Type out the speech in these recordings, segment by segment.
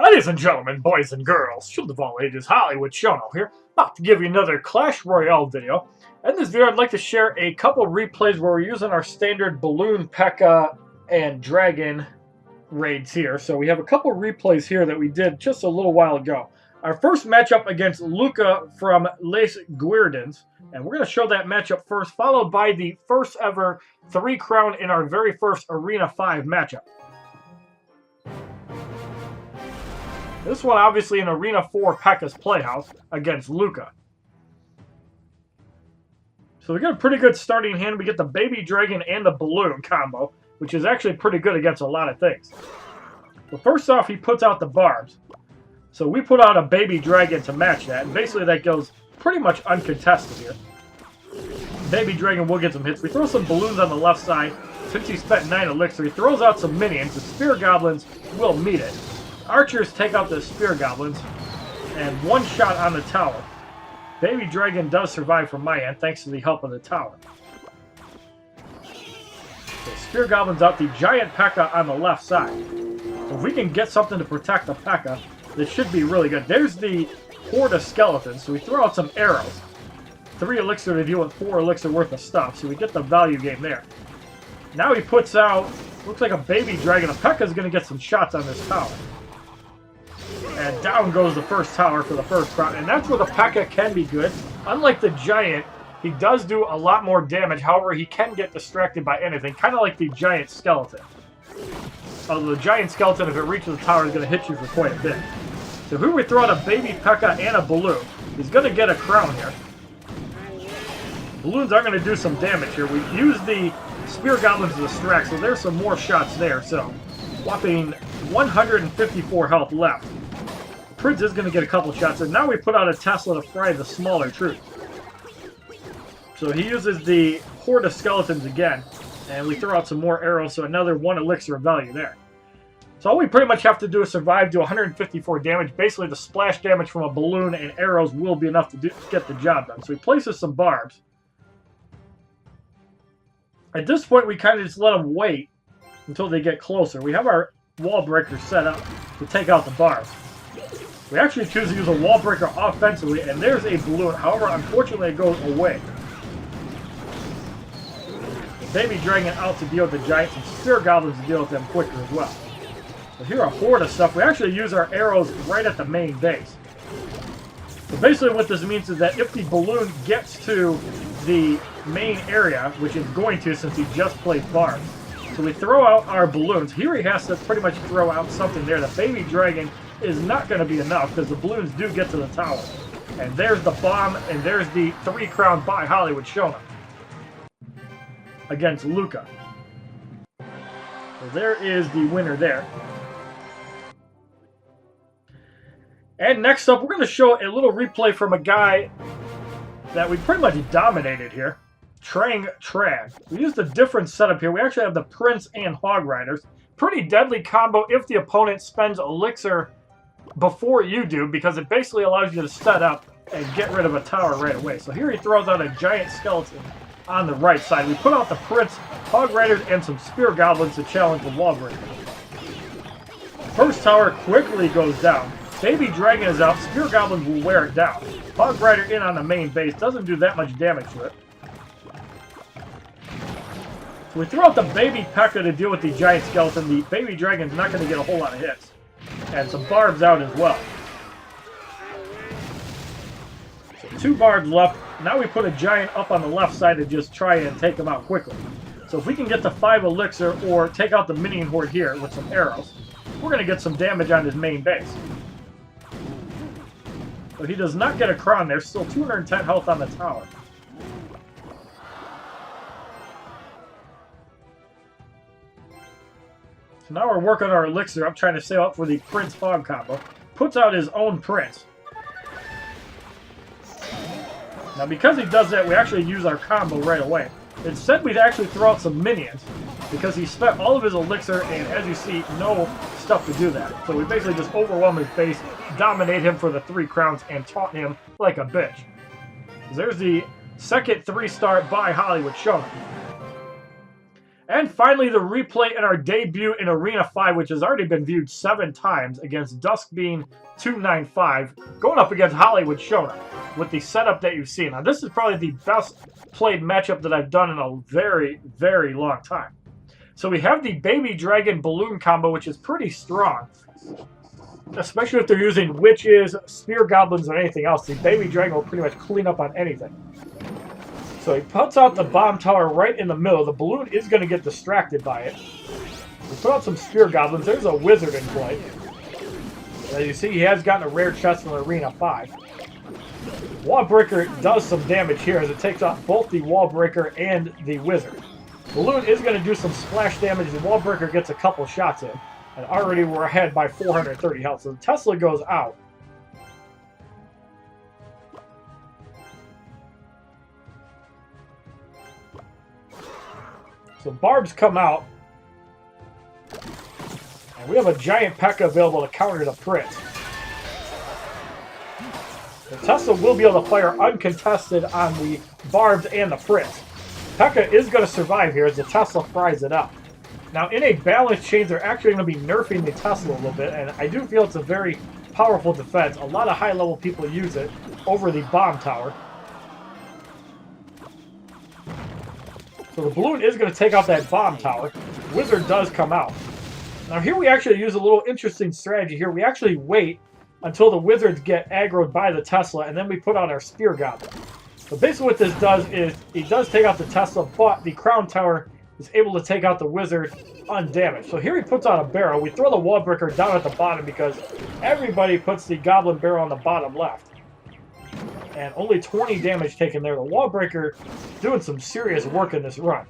Ladies and gentlemen, boys and girls, children of all ages, HollywoodShono here, about to give you another Clash Royale video. In this video, I'd like to share a couple replays where we're using our standard Balloon, P.E.K.K.A, and Dragon raids here. So we have a couple replays here that we did just a little while ago. Our first matchup against Luca from Les Guerdans, and we're going to show that matchup first, followed by the first ever 3-crown in our very first Arena 5 matchup. This one obviously in Arena 4 P.E.K.K.A's Playhouse against Luca. So we got a pretty good starting hand. We get the Baby Dragon and the Balloon combo, which is actually pretty good against a lot of things. But first off, he puts out the barbs. So we put out a Baby Dragon to match that, and basically that goes pretty much uncontested here. Baby Dragon will get some hits. We throw some balloons on the left side. Since he spent 9 elixir, he throws out some minions. The Spear Goblins will meet it. Archers take out the Spear Goblins, and one shot on the tower. Baby Dragon does survive from my end, thanks to the help of the tower. So Spear Goblins out the giant P.E.K.K.A on the left side. So if we can get something to protect the P.E.K.K.A, this should be really good. There's the horde of skeletons, so we throw out some arrows. 3 elixir to deal with 4 elixir worth of stuff, so we get the value game there. Now he puts out, looks like a Baby Dragon. A P.E.K.K.A is going to get some shots on this tower. And down goes the first tower for the first round. And that's where the P.E.K.K.A can be good. Unlike the Giant, he does do a lot more damage. However, he can get distracted by anything. Kind of like the Giant Skeleton. Although the Giant Skeleton, if it reaches the tower, is going to hit you for quite a bit. So here we throw out a Baby P.E.K.K.A and a Balloon. He's going to get a crown here. Balloons are going to do some damage here. We use the Spear Goblins to distract, so there's some more shots there. So whopping 154 health left. Prince is going to get a couple shots, and now we put out a Tesla to fry the smaller troops. So he uses the horde of skeletons again, and we throw out some more arrows, so another 1 elixir of value there. So all we pretty much have to do is survive to 154 damage. Basically, the splash damage from a balloon and arrows will be enough to get the job done. So he places some barbs. At this point, we kind of just let them wait until they get closer. We have our wall breakers set up to take out the barbs. We actually choose to use a wall breaker offensively, and there's a balloon. However, unfortunately, it goes away. The Baby Dragon out to deal with the Giants, and Spear Goblins to deal with them quicker as well. So here a horde of stuff. We actually use our arrows right at the main base. So basically what this means is that if the balloon gets to the main area, which it's going to since he just played barbs, so we throw out our balloons. Here he has to pretty much throw out something there. The Baby Dragon is not going to be enough because the balloons do get to the tower. And there's the bomb, and there's the 3-crown by HollywoodShono against Luca. So there is the winner there. And next up, we're going to show a little replay from a guy that we pretty much dominated here. Trang Tran. We used a different setup here. We actually have the Prince and Hog Riders. Pretty deadly combo if the opponent spends elixir before you do, because it basically allows you to set up and get rid of a tower right away. So here he throws out a giant skeleton on the right side. We put out the Prince, Hog Riders, and some Spear Goblins to challenge the wall breaker. First tower quickly goes down. Baby Dragon is out. Spear Goblins will wear it down. Hog Rider in on the main base. Doesn't do that much damage to it. So we throw out the Baby P.E.K.K.A to deal with the giant skeleton. The Baby Dragon's not going to get a whole lot of hits. And some barbs out as well. So 2 barbs left. Now we put a giant up on the left side to just try and take them out quickly. So if we can get to 5 elixir or take out the minion horde here with some arrows, we're going to get some damage on his main base. But he does not get a crown there. Still 210 health on the tower. So now we're working our elixir up, trying to save up for the Prince Hog combo. Puts out his own Prince. Now because he does that, we actually use our combo right away. Instead, we'd actually throw out some minions, because he spent all of his elixir, and as you see, no stuff to do that. So we basically just overwhelm his base, dominate him for the 3 crowns, and taunt him like a bitch. So there's the second 3-star by HollywoodShono. And finally, the replay in our debut in Arena 5, which has already been viewed 7 times against Duskbean295, going up against HollywoodShono's with the setup that you've seen. Now, this is probably the best played matchup that I've done in a very, very long time. So we have the Baby Dragon Balloon combo, which is pretty strong. Especially if they're using witches, spear goblins, or anything else. The Baby Dragon will pretty much clean up on anything. So he puts out the bomb tower right in the middle. The balloon is going to get distracted by it. We put out some spear goblins. There's a wizard in play. As you see, he has gotten a rare chest from Arena 5. Wall Breaker does some damage here as it takes out both the Wall Breaker and the wizard. Balloon is going to do some splash damage. The Wall Breaker gets a couple shots in. And already we're ahead by 430 health. So the Tesla goes out. So barbs come out. And we have a giant P.E.K.K.A available to counter the Prit. The Tesla will be able to fire uncontested on the barbs and the Prit. P.E.K.K.A is going to survive here as the Tesla fries it up. Now, in a balanced change, they're actually going to be nerfing the Tesla a little bit, and I do feel it's a very powerful defense. A lot of high-level people use it over the bomb tower. So the balloon is going to take out that bomb tower. Wizard does come out. Now here we actually use a little interesting strategy here. We actually wait until the wizards get aggroed by the Tesla, and then we put on our spear goblin. So basically what this does is, it does take out the Tesla, but the crown tower is able to take out the wizard undamaged. So here he puts on a barrel. We throw the wall breaker down at the bottom because everybody puts the goblin barrel on the bottom left. And only 20 damage taken there. The wall breaker doing some serious work in this run.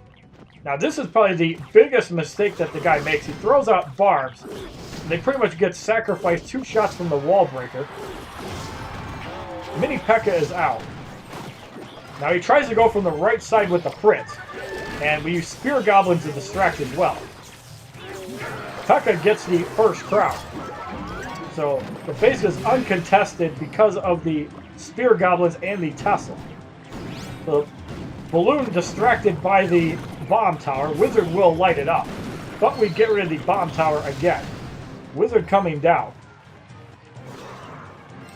Now this is probably the biggest mistake that the guy makes. He throws out barbs. And they pretty much get sacrificed 2 shots from the wall breaker. Mini P.E.K.K.A is out. Now he tries to go from the right side with the Prit. And we use spear goblins to distract as well. P.E.K.K.A gets the first crown. So the base is uncontested because of the spear goblins and the Tesla. The balloon distracted by the bomb tower. Wizard will light it up. But we get rid of the bomb tower again. Wizard coming down.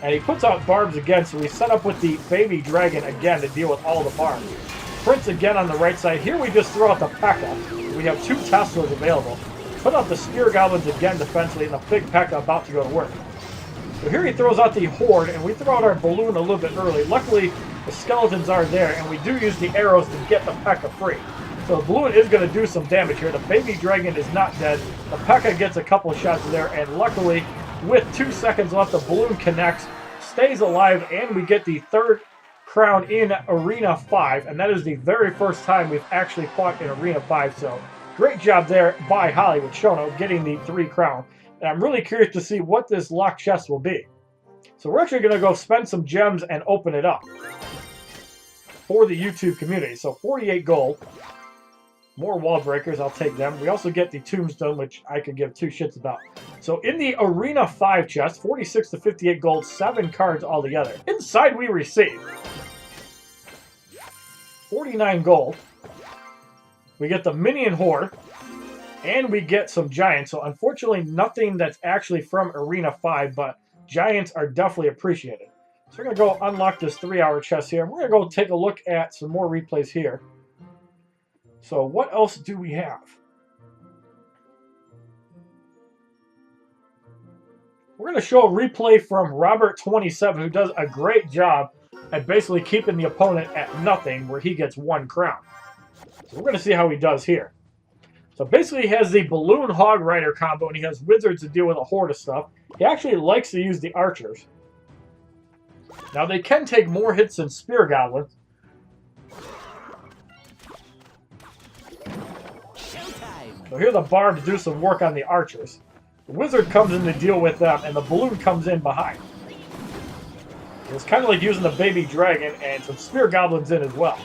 And he puts out barbs again, so we set up with the baby dragon again to deal with all the barbs. Prince again on the right side. Here we just throw out the P.E.K.K.A. We have 2 Teslas available. Put out the spear goblins again defensively, and the big P.E.K.K.A about to go to work. So here he throws out the horde, and we throw out our balloon a little bit early. Luckily, the skeletons are there, and we do use the arrows to get the P.E.K.K.A free. So the balloon is going to do some damage here. The baby dragon is not dead. The P.E.K.K.A gets a couple of shots there, and luckily, with 2 seconds left, the balloon connects, stays alive, and we get the 3rd crown in Arena 5, and that is the very first time we've actually fought in Arena 5, so great job there by HollywoodShono getting the 3 crown. And I'm really curious to see what this locked chest will be. So we're actually going to go spend some gems and open it up for the YouTube community. So 48 gold. More wall breakers, I'll take them. We also get the tombstone, which I could give 2 shits about. So in the Arena 5 chest, 46 to 58 gold, 7 cards altogether. Inside we receive 49 gold. We get the Minion Horde. And we get some Giants. So unfortunately, nothing that's actually from Arena 5, but Giants are definitely appreciated. So we're going to go unlock this 3-hour chest here. And we're going to go take a look at some more replays here. So what else do we have? We're going to show a replay from Robert27, who does a great job at basically keeping the opponent at nothing, where he gets 1 crown. So we're going to see how he does here. So basically he has the Balloon Hog Rider combo, and he has wizards to deal with a horde of stuff. He actually likes to use the archers. Now they can take more hits than spear goblins. So here the barbs do some work on the archers. The wizard comes in to deal with them, and the balloon comes in behind. It's kind of like using the baby dragon and some spear goblins in as well.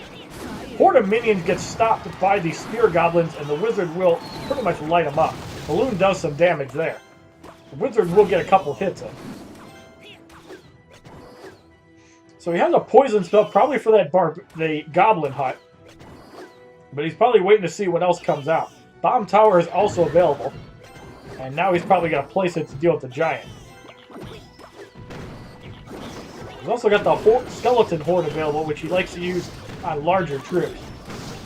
Horde of minions gets stopped by the spear goblins, and the wizard will pretty much light them up. Balloon does some damage there. The wizard will get a couple hits in. So he has a poison spell, probably for that the goblin hut. But he's probably waiting to see what else comes out. Bomb Tower is also available. And now he's probably going to place it to deal with the giant. He's also got the skeleton horde available, which he likes to use on larger troops.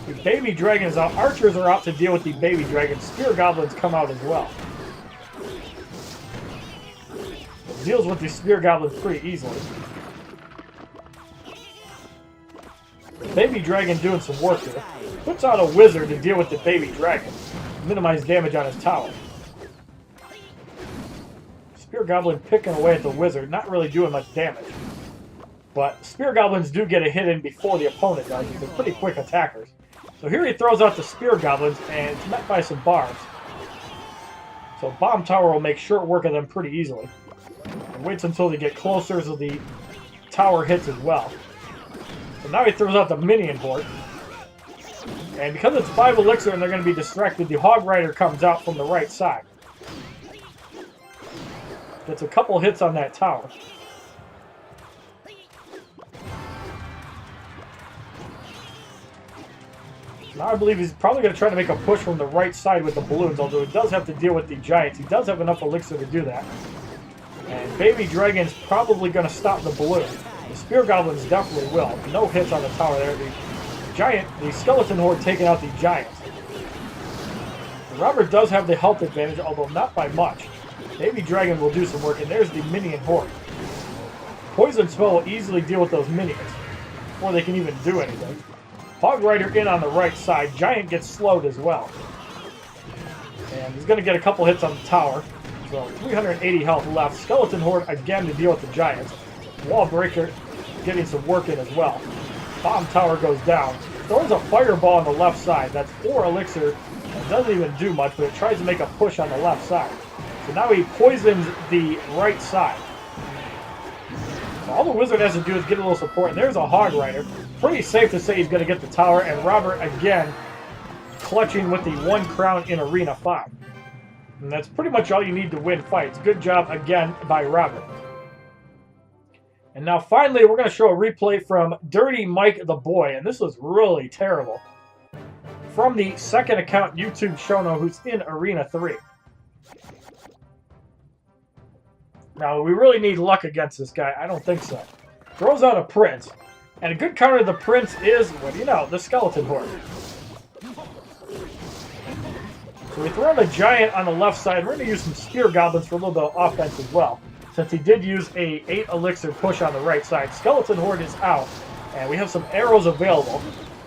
The baby dragon is out. Archers are out to deal with the baby dragon. Spear goblins come out as well. It deals with the spear goblins pretty easily. Baby dragon doing some work here. Puts out a wizard to deal with the baby dragon. Minimize damage on his tower. Spear goblin picking away at the wizard, not really doing much damage. But spear goblins do get a hit in before the opponent does. They're pretty quick attackers. So here he throws out the spear goblins, and it's met by some barbs. So bomb tower will make short work of them pretty easily. And waits until they get closer so the tower hits as well. So now he throws out the minion horde. And because it's 5 elixir and they're going to be distracted, the Hog Rider comes out from the right side. Gets a couple hits on that tower. Now I believe he's probably going to try to make a push from the right side with the balloons, although he does have to deal with the giants. He does have enough elixir to do that. And Baby Dragon's probably going to stop the balloon. The Spear Goblins definitely will. No hits on the tower there. The Skeleton Horde taking out the giants. Robert does have the health advantage, although not by much. Baby Dragon will do some work, and there's the Minion Horde. Poison Spell will easily deal with those minions before they can even do anything. Hog Rider in on the right side. Giant gets slowed as well. And he's going to get a couple hits on the tower. So 380 health left. Skeleton Horde again to deal with the giants. Wall Breaker getting some work in as well. Bomb Tower goes down. Throws a fireball on the left side. That's 4 elixir. It doesn't even do much, but it tries to make a push on the left side. So now he poisons the right side. So all the wizard has to do is get a little support. And there's a Hog Rider. Pretty safe to say he's going to get the tower. And Robert again clutching with the 1 crown in Arena 5. And that's pretty much all you need to win fights. Good job again by Robert. And now finally we're going to show a replay from Dirty Mike the Boy. And this was really terrible. From the second account, YouTube Shono, who's in Arena 3. Now, we really need luck against this guy. I don't think so. Throws out a Prince. And a good counter to the Prince is, what do you know, the Skeleton Horde. So we throw out a Giant on the left side. We're going to use some Spear Goblins for a little bit of offense as well, since he did use a 8 elixir push on the right side. Skeleton Horde is out, and we have some arrows available.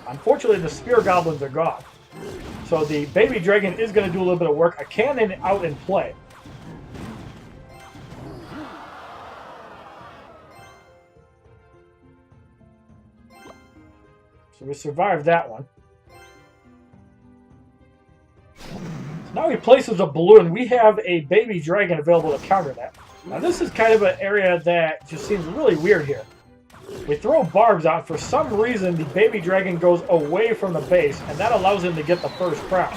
Unfortunately, the Spear Goblins are gone. So the Baby Dragon is going to do a little bit of work. A cannon out in play. So we survived that one. So now he places a balloon. We have a Baby Dragon available to counter that. Now this is kind of an area that just seems really weird here. We throw barbs out. For some reason, the Baby Dragon goes away from the base, and that allows him to get the first crown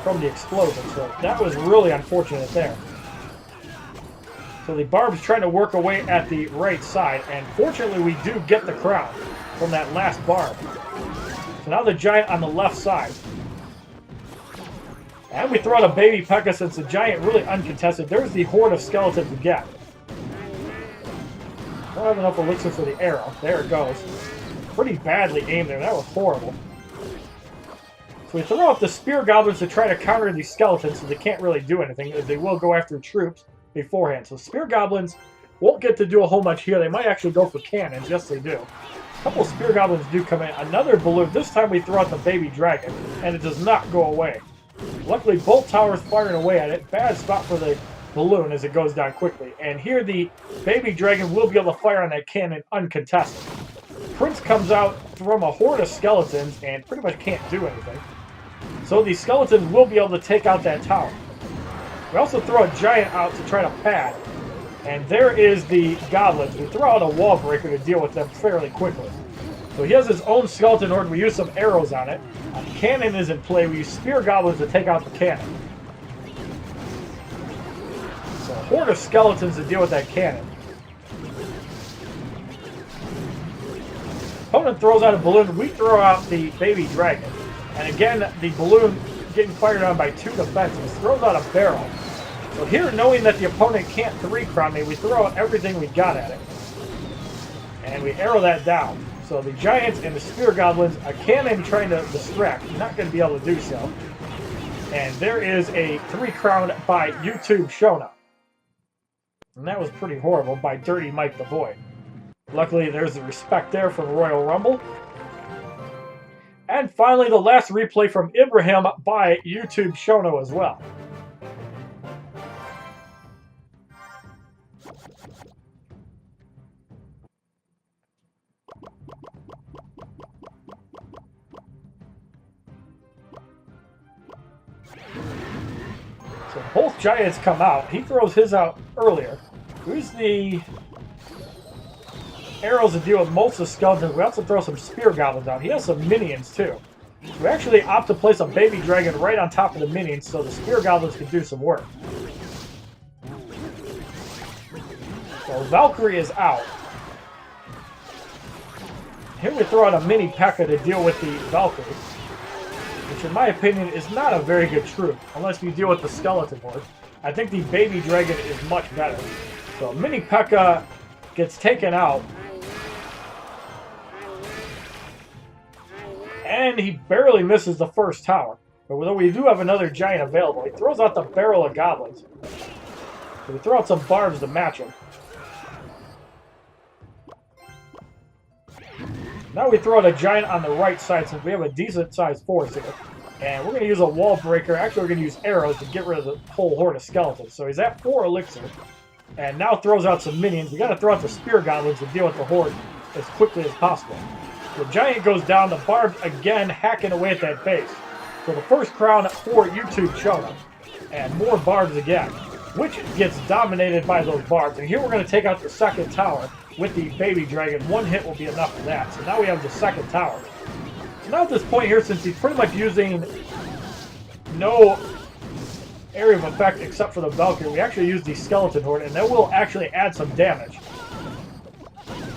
from the explosion. So that was really unfortunate there. So the barb's trying to work away at the right side, and fortunately we do get the crown from that last barb. So now the giant on the left side. And we throw out a Baby P.E.K.K.A. since the giant really uncontested. There's the horde of skeletons again. Don't have enough elixir for the arrow. There it goes. Pretty badly aimed there. That was horrible. So we throw out the Spear Goblins to try to counter these skeletons so they can't really do anything, as they will go after troops beforehand. So Spear Goblins won't get to do a whole much here. They might actually go for cannons. Yes, they do. A couple Spear Goblins do come in. Another balloon. This time we throw out the Baby Dragon, and it does not go away. Luckily, both towers firing away at it. Bad spot for the balloon as it goes down quickly. And here the Baby Dragon will be able to fire on that cannon uncontested. Prince comes out from a horde of skeletons and pretty much can't do anything. So the skeletons will be able to take out that tower. We also throw a giant out to try to pad. And there is the goblins. We throw out a wall breaker to deal with them fairly quickly. So he has his own skeleton horde. We use some arrows on it. A cannon is in play. We use Spear Goblins to take out the cannon. So a horde of skeletons to deal with that cannon. opponent throws out a balloon, we throw out the baby dragon. And again, the balloon getting fired on by 2 defenses throws out a barrel. So here, knowing that the opponent can't 3-crown me, we throw out everything we got at it. And we arrow that down. So the giants and the spear goblins, a cannon trying to distract, not going to be able to do so. And there is a 3-crown by YouTube Shono. And that was pretty horrible by Dirty Mike the Void. Luckily, there's the respect there from Royal Rumble. And finally, the last replay from Ibrahim by YouTube Shono as well. So both giants come out. He throws his out earlier. Here's the arrows to deal with most of the skeletons. We also throw some spear goblins out. He has some minions too. We actually opt to place a baby dragon right on top of the minions so the spear goblins can do some work. So Valkyrie is out. Here we throw out a mini P.E.K.K.A. to deal with the Valkyrie, which in my opinion is not a very good troop, unless you deal with the skeleton horde. I think the baby dragon is much better. So mini P.E.K.K.A. gets taken out. And he barely misses the first tower. But though we do have another giant available, he throws out the barrel of goblins. So we throw out some barbs to match him. Now we throw out a giant on the right side since we have a decent sized force here. And we're going to use a wall breaker. Actually, we're going to use arrows to get rid of the whole horde of skeletons. So he's at 4 elixir. And now throws out some minions. We got to throw out the spear goblins to deal with the horde as quickly as possible. The giant goes down. The barbs again hacking away at that base. So the first crown for YouTube Shono. And more barbs again, which gets dominated by those barbs. And here we're going to take out the second tower with the baby dragon. 1 hit will be enough for that. So now we have the second tower. So now at this point here, since he's pretty much using no area of effect except for the Valkyrie, we actually use the skeleton horde, and that will actually add some damage.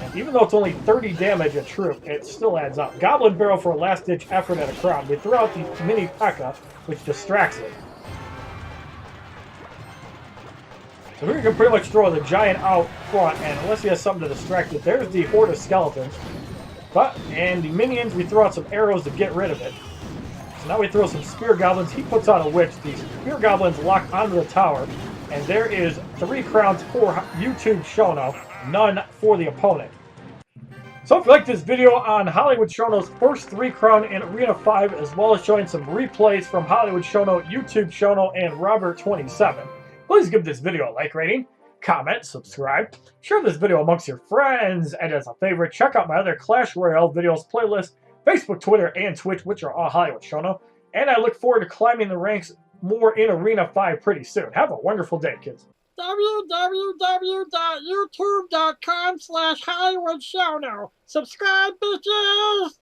And even though it's only 30 damage a troop, it still adds up. Goblin barrel for a last-ditch effort at a crown. We throw out the mini P.E.K.K.A., which distracts it. So here you can pretty much throw the giant out front, and unless he has something to distract it, there's the horde of skeletons. And the minions, we throw out some arrows to get rid of it. So now we throw some spear goblins. He puts out a witch. The spear goblins lock onto the tower, and there is 3 crowns for YouTube Shono, none for the opponent. So if you like this video on HollywoodShono's first 3-crown in Arena 5, as well as showing some replays from HollywoodShono, YouTube Shono, and Robert27, please give this video a like rating, comment, subscribe, share this video amongst your friends, and as a favorite, check out my other Clash Royale videos playlist, Facebook, Twitter, and Twitch, which are all HollywoodShono. And I look forward to climbing the ranks more in Arena 5 pretty soon. Have a wonderful day, kids. www.youtube.com/HollywoodShono. Subscribe, bitches!